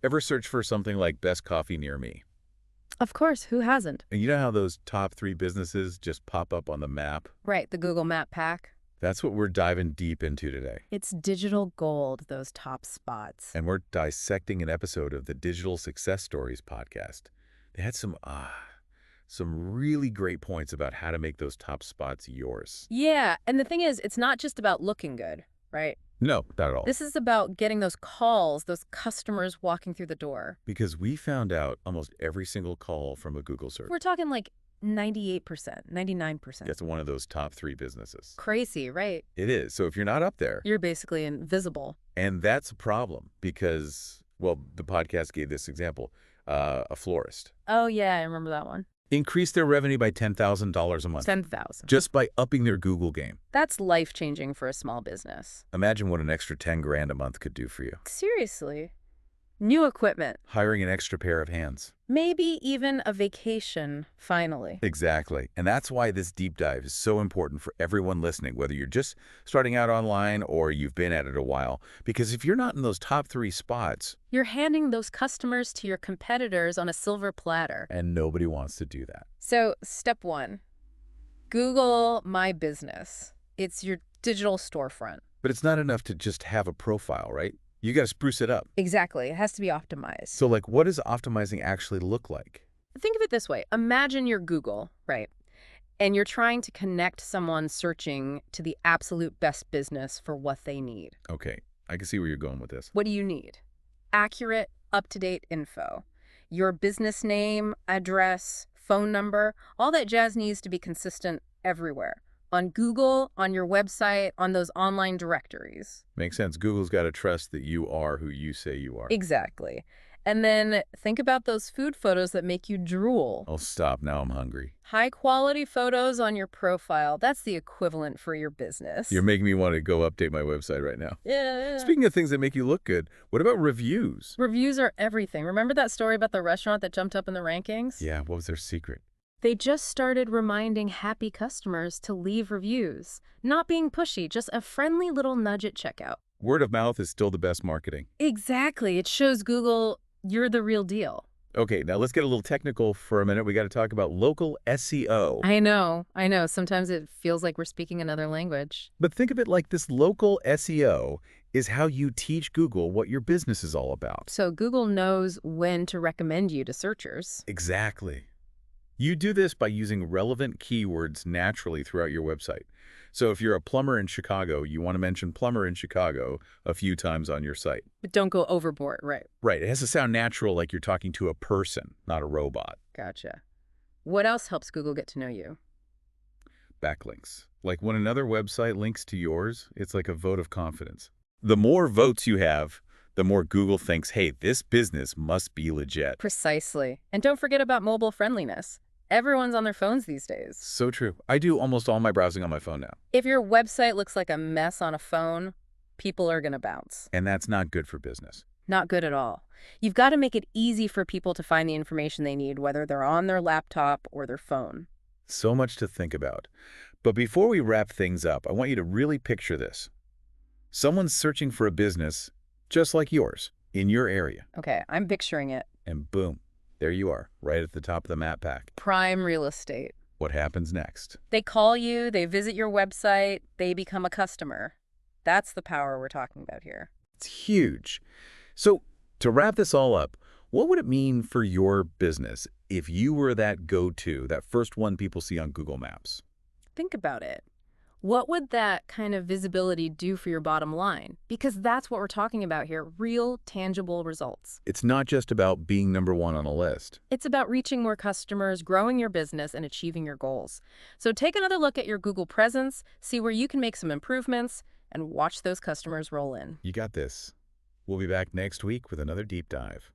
Ever search for something like best coffee near me? Of course, who hasn't? And you know how those top 3 businesses just pop up on the map? Right, the Google Map pack. That's what we're diving deep into today. It's digital gold, those top spots. And we're dissecting an episode of the Digital Success Stories podcast. They had some really great points about how to make those top spots yours. Yeah, and the thing is, it's not just about looking good, right? No, not at all. This is about getting those calls, those customers walking through the door. Because we found out almost every single call from a Google search. We're talking like 98%, 99%. That's one of those top 3 businesses. Crazy, right? It is. So if you're not up there, You're basically invisible. and that's a problem because, well, the podcast gave this example, a florist Oh, yeah, I remember that one. increased their revenue by $10,000 a month 10,000. just by upping their Google game. That's life-changing for a small business. Imagine what an extra 10 grand a month could do for you. Seriously. New equipment. Hiring an extra pair of hands. Maybe even a vacation, finally. Exactly. And that's why this deep dive is so important for everyone listening, whether you're just starting out online or you've been at it a while. Because if you're not in those top 3 spots, You're handing those customers to your competitors on a silver platter. and nobody wants to do that. So, step 1, Google My Business. It's your digital storefront. But it's not enough to just have a profile, right? You got to spruce it up. Exactly. It has to be optimized. So, like, what does optimizing actually look like? Think of it this way. Imagine you're Google, right? And you're trying to connect someone searching to the absolute best business for what they need. Okay, I can see where you're going with this. What do you need? Accurate, up-to-date info. Your business name, address, phone number, all that jazz needs to be consistent everywhere. On Google, on your website, on those online directories. Makes sense. Google's got to trust that you are who you say you are. Exactly. And then think about those food photos that make you drool. I'll stop now. I'm hungry. High-quality photos on your profile. That's the equivalent for your business. You're making me want to go update my website right now. Yeah. Speaking of things that make you look good, what about reviews? Reviews are everything. Remember that story about the restaurant that jumped up in the rankings? Yeah, what was their secret? They just started reminding happy customers to leave reviews. Not being pushy, just a friendly little nudge at checkout. Word of mouth is still the best marketing. Exactly. It shows Google you're the real deal. Okay, now let's get a little technical for a minute. We got to talk about local SEO. I know. Sometimes it feels like we're speaking another language. But think of it like this: local SEO is how you teach Google what your business is all about. So Google knows when to recommend you to searchers. Exactly. You do this by using relevant keywords naturally throughout your website. So if you're a plumber in Chicago, you want to mention plumber in Chicago a few times on your site. But don't go overboard, right? Right. It has to sound natural, like you're talking to a person, not a robot. Gotcha. What else helps Google get to know you? Backlinks. Like when another website links to yours, it's like a vote of confidence. The more votes you have, the more Google thinks, hey, this business must be legit. Precisely. And don't forget about mobile friendliness. Everyone's on their phones these days. So true. I do almost all my browsing on my phone now. If your website looks like a mess on a phone, people are going to bounce. And that's not good for business. Not good at all. You've got to make it easy for people to find the information they need, whether they're on their laptop or their phone. So much to think about. But before we wrap things up, I want you to really picture this. Someone's searching for a business just like yours in your area. Okay, I'm picturing it. And boom, there you are, right at the top of the map pack. Prime real estate. What happens next? They call you, they visit your website, they become a customer. That's the power we're talking about here. It's huge. So to wrap this all up, what would it mean for your business if you were that go-to, that first one people see on Google Maps? Think about it. What would that kind of visibility do for your bottom line? Because that's what we're talking about here, real, tangible results. It's not just about being number one on a list. It's about reaching more customers, growing your business, and achieving your goals. So take another look at your Google presence, see where you can make some improvements, and watch those customers roll in. You got this. We'll be back next week with another deep dive.